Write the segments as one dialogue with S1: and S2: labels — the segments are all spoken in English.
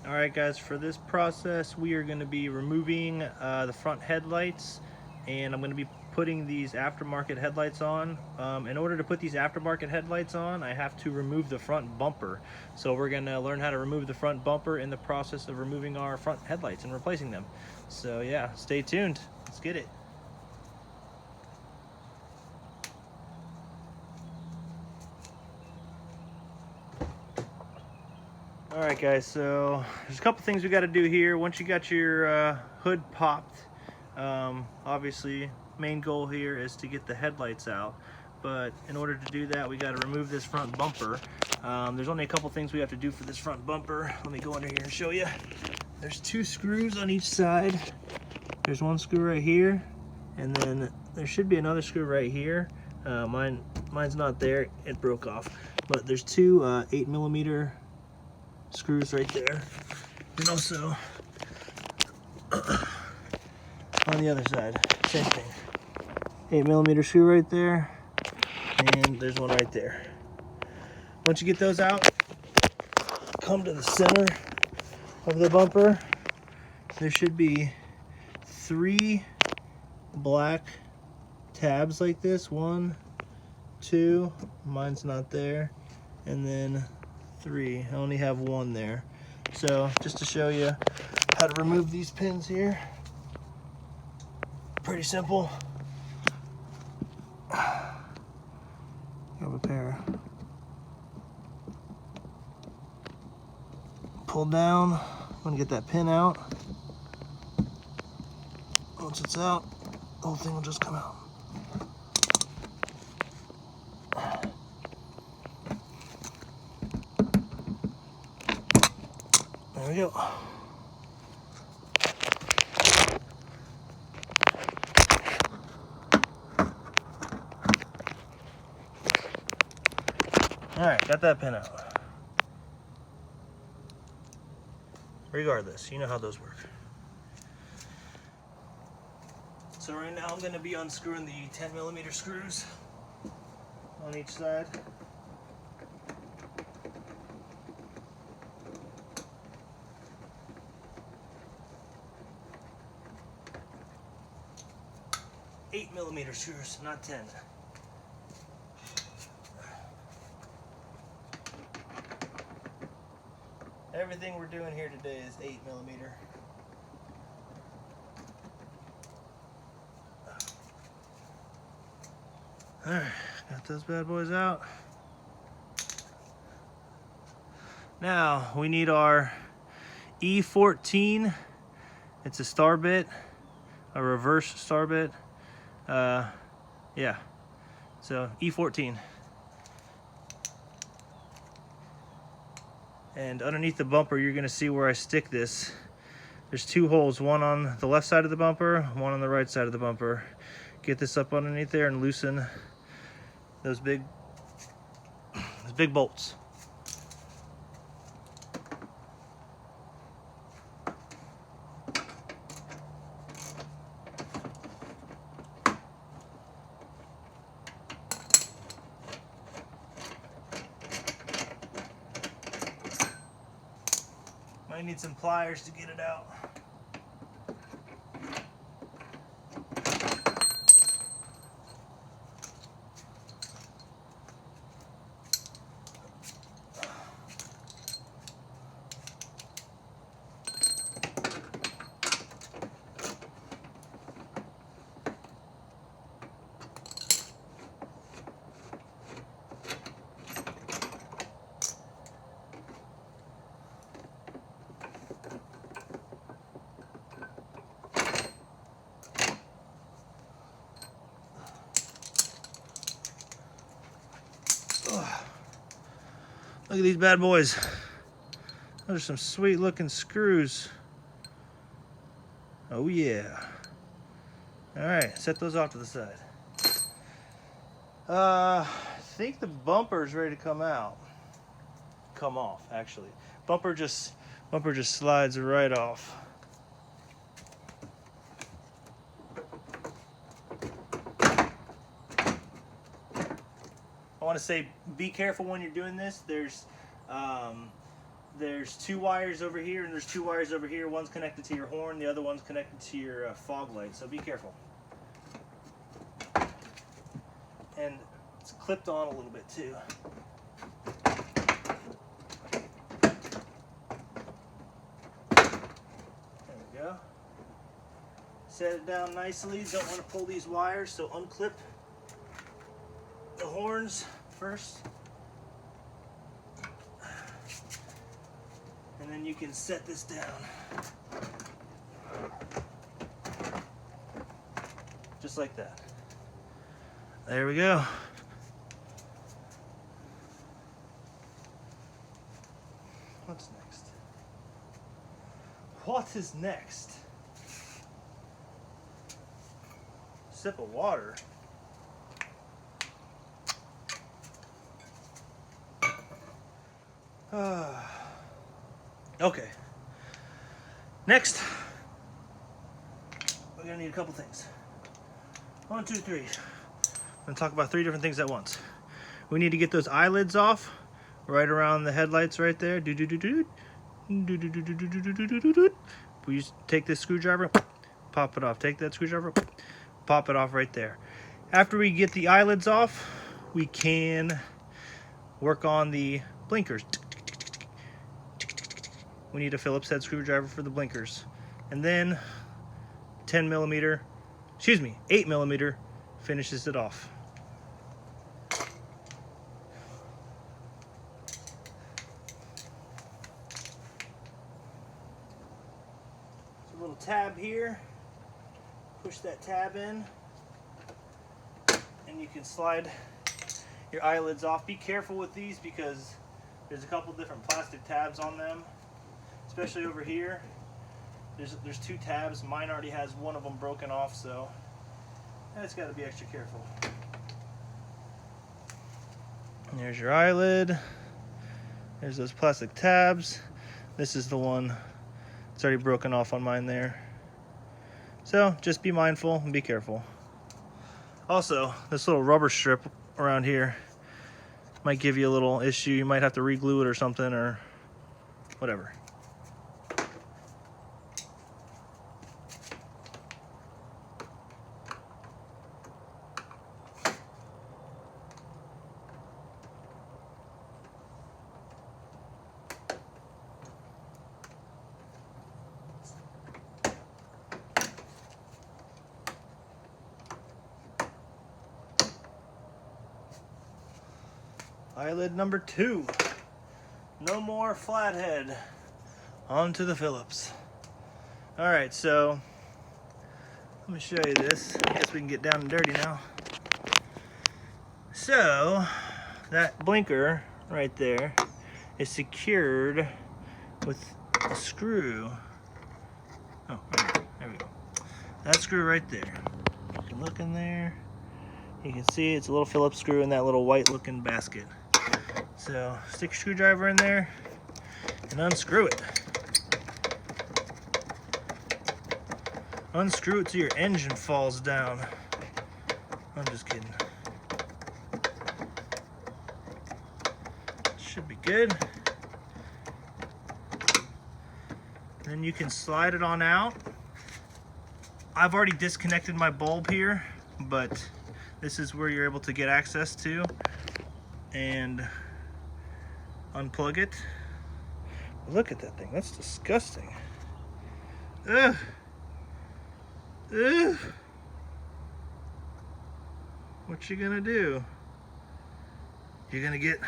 S1: Alright guys, for this process we are going to be removing the front headlights, and I'm going to be putting these aftermarket headlights on. In order to put these aftermarket headlights on, I have to remove the front bumper. So we're going to learn how to remove the front bumper in the process of removing our front headlights and replacing them. So yeah, stay tuned. Let's get it. Alright guys, so there's a couple things we got to do here. Once you got your hood popped, obviously main goal here is to get the headlights out, but in order to do that we got to remove this front bumper. There's only a couple things we have to do for this front bumper. Let me go under here and show you. There's 2 screws on each side. There's 1 screw right here, and then there should be another screw right here. Mine's not there, it broke off, but there's 2 8mm screws right there, and also on the other side, same thing, 8mm screw right there, and there's one right there. Once you get those out, come to the center of the bumper. There should be 3 black tabs like this. 1, 2, mine's not there, and then 3. I only have 1 there. So just to show you how to remove these pins here, pretty simple. Grab a pair, pull down. I'm gonna get that pin out. Once it's out, the whole thing will just come out. There we go. Alright, got that pin out. Regardless, you know how those work. So right now I'm going to be unscrewing the 10mm screws on each side. Eight millimeter screws, not 10. Everything we're doing here today is 8mm. Alright, got those bad boys out. Now we need our E14. It's a star bit, a reverse star bit. Yeah, so E14. And underneath the bumper, you're gonna see where I stick this. There's 2 holes, one on the left side of the bumper, one on the right side of the bumper. Get this up underneath there and loosen those big bolts. Might need some pliers to get it out. Look at these bad boys. Those are some sweet looking screws. Oh yeah. Alright, set those off to the side. I think the bumper's ready to come out. Come off, actually. Bumper just slides right off. I want to say be careful when you're doing this. There's there's 2 wires over here and there's 2 wires over here. One's connected to your horn, the other one's connected to your fog light, so be careful. And it's clipped on a little bit too. There we go. Set it down nicely. Don't want to pull these wires, so unclip the horns first. And then you can set this down. Just like that. There we go. What's next? What is next? Sip of water. Okay. Next, we're gonna need a couple things. 1, 2, 3. I'm gonna talk about 3 different things at once. We need to get those eyelids off, right around the headlights, right there. We just take this screwdriver, pop it off. Take that screwdriver, pop it off right there. After we get the eyelids off, we can work on the blinkers. We need a Phillips head screwdriver for the blinkers. And then 8mm finishes it off. There's a little tab here. Push that tab in and you can slide your eyelids off. Be careful with these because there's a couple different plastic tabs on them. Especially over here, there's 2 tabs. Mine already has one of them broken off, so I just got to be extra careful. And there's your eyelid. There's those plastic tabs. This is the one that's already broken off on mine there. So just be mindful and be careful. Also, this little rubber strip around here might give you a little issue. You might have to re-glue it or something or whatever. Eyelid number 2. No more flathead. Onto the Phillips. Alright, so let me show you this. I guess we can get down and dirty now. So that blinker right there is secured with a screw. Oh, there we go. That screw right there. You can look in there. You can see it's a little Phillips screw in that little white looking basket. So stick your screwdriver in there and unscrew it. Unscrew it till your engine falls down. I'm just kidding. Should be good. Then you can slide it on out. I've already disconnected my bulb here, but this is where you're able to get access to and unplug it. Look at that thing, that's disgusting. Ugh. Ugh. What you gonna do? You're gonna get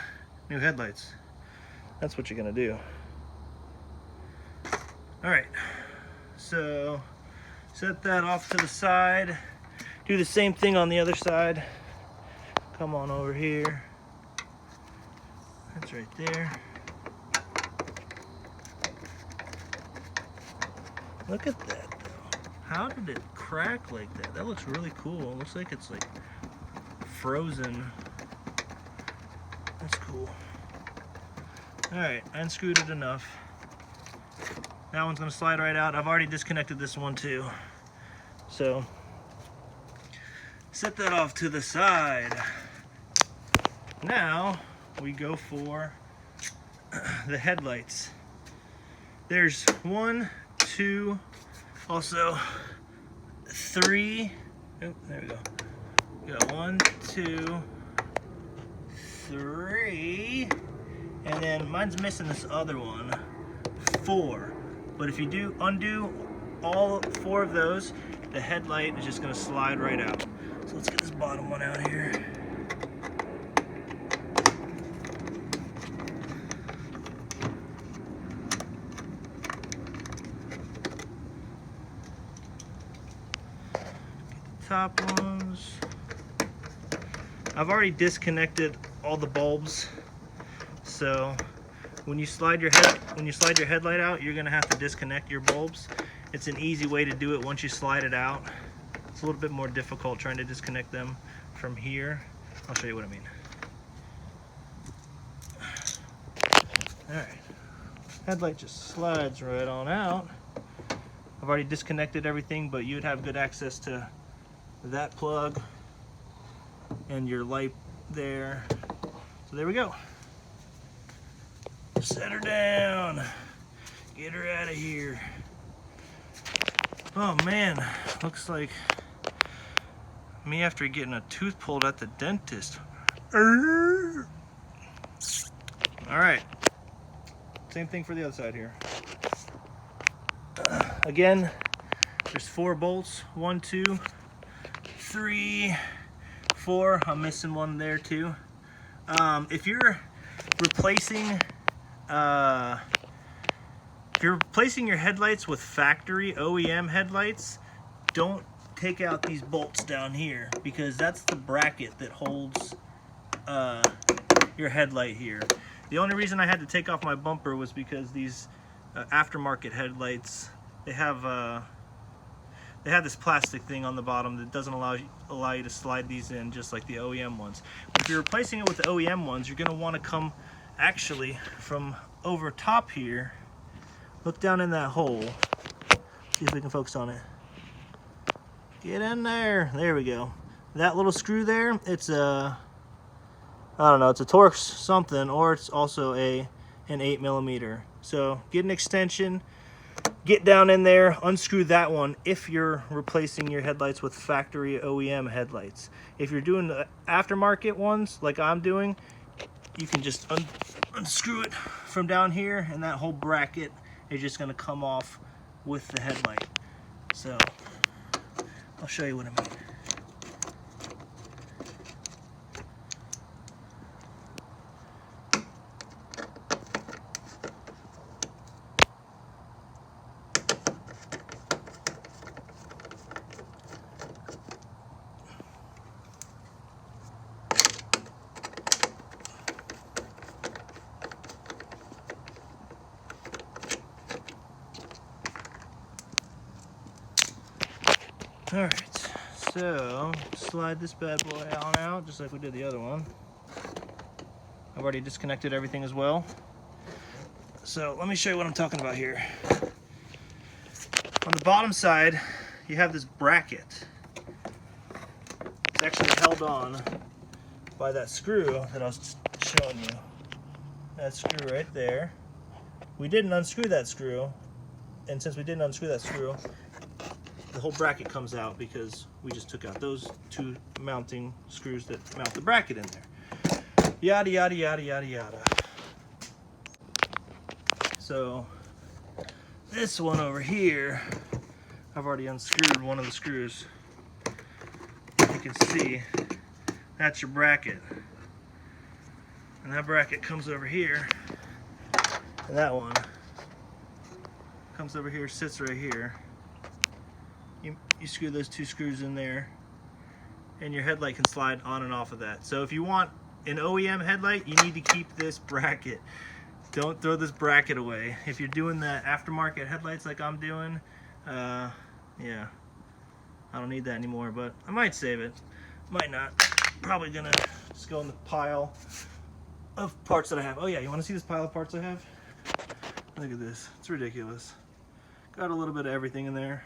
S1: new headlights. That's what you're gonna do. All right, so set that off to the side. Do the same thing on the other side. Come on over here. That's right there. Look at that though. How did it crack like that? That looks really cool. It looks like it's like frozen. That's cool. Alright, I unscrewed it enough. That one's gonna slide right out. I've already disconnected this one too. So set that off to the side. Now we go for the headlights. There's 1, 2, also 3. Oh, there we go. We got 1, 2, 3, and then mine's missing this other one, 4. But if you do undo all 4 of those, the headlight is just going to slide right out. So let's get this bottom one out here. Get the top ones. I've already disconnected all the bulbs, so when you slide your headlight out, you're going to have to disconnect your bulbs. It's an easy way to do it once you slide it out. It's a little bit more difficult trying to disconnect them from here. I'll show you what I mean. Alright, headlight just slides right on out. I've already disconnected everything, but you'd have good access to that plug and your light there. So there we go. Set her down. Get her out of here. Oh man, looks like me after getting a tooth pulled at the dentist. Alright, same thing for the other side here. Again, there's 4 bolts. 1, 2, 3, 4. I'm missing one there too. If you're replacing your headlights with factory OEM headlights, don't take out these bolts down here, because that's the bracket that holds your headlight here. The only reason I had to take off my bumper was because these aftermarket headlights, they have this plastic thing on the bottom that doesn't allow you to slide these in just like the OEM ones. But if you're replacing it with the OEM ones, you're going to want to come actually from over top here. Look down in that hole. See if we can focus on it. Get in there. There we go. That little screw there, it's a, I don't know, it's a Torx something, or it's also an 8mm. So get an extension, get down in there, unscrew that one if you're replacing your headlights with factory OEM headlights. If you're doing the aftermarket ones like I'm doing, you can just unscrew it from down here, and that whole bracket is just going to come off with the headlight. So I'll show you what I mean. Alright, so slide this bad boy on out just like we did the other one. I've already disconnected everything as well. So let me show you what I'm talking about here. On the bottom side, you have this bracket. It's actually held on by that screw that I was showing you. That screw right there. We didn't unscrew that screw, and since we didn't unscrew that screw, the whole bracket comes out because we just took out those 2 mounting screws that mount the bracket in there. Yada yada yada yada yada. So this one over here, I've already unscrewed one of the screws. You can see that's your bracket, and that bracket comes over here, and that one comes over here, sits right here. You screw those 2 screws in there, and your headlight can slide on and off of that. So if you want an OEM headlight, you need to keep this bracket. Don't throw this bracket away. If you're doing the aftermarket headlights like I'm doing, yeah, I don't need that anymore, but I might save it. Might not. Probably gonna just go in the pile of parts that I have. Oh yeah, you wanna see this pile of parts I have? Look at this, it's ridiculous. Got a little bit of everything in there.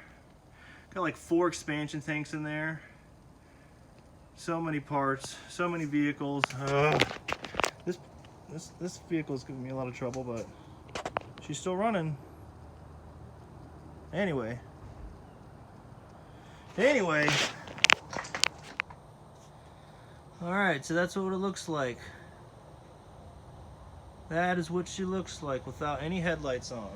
S1: Got like 4 expansion tanks in there. So many parts, so many vehicles. This vehicle is giving me a lot of trouble, but she's still running. Anyway. Alright, so that's what it looks like. That is what she looks like without any headlights on.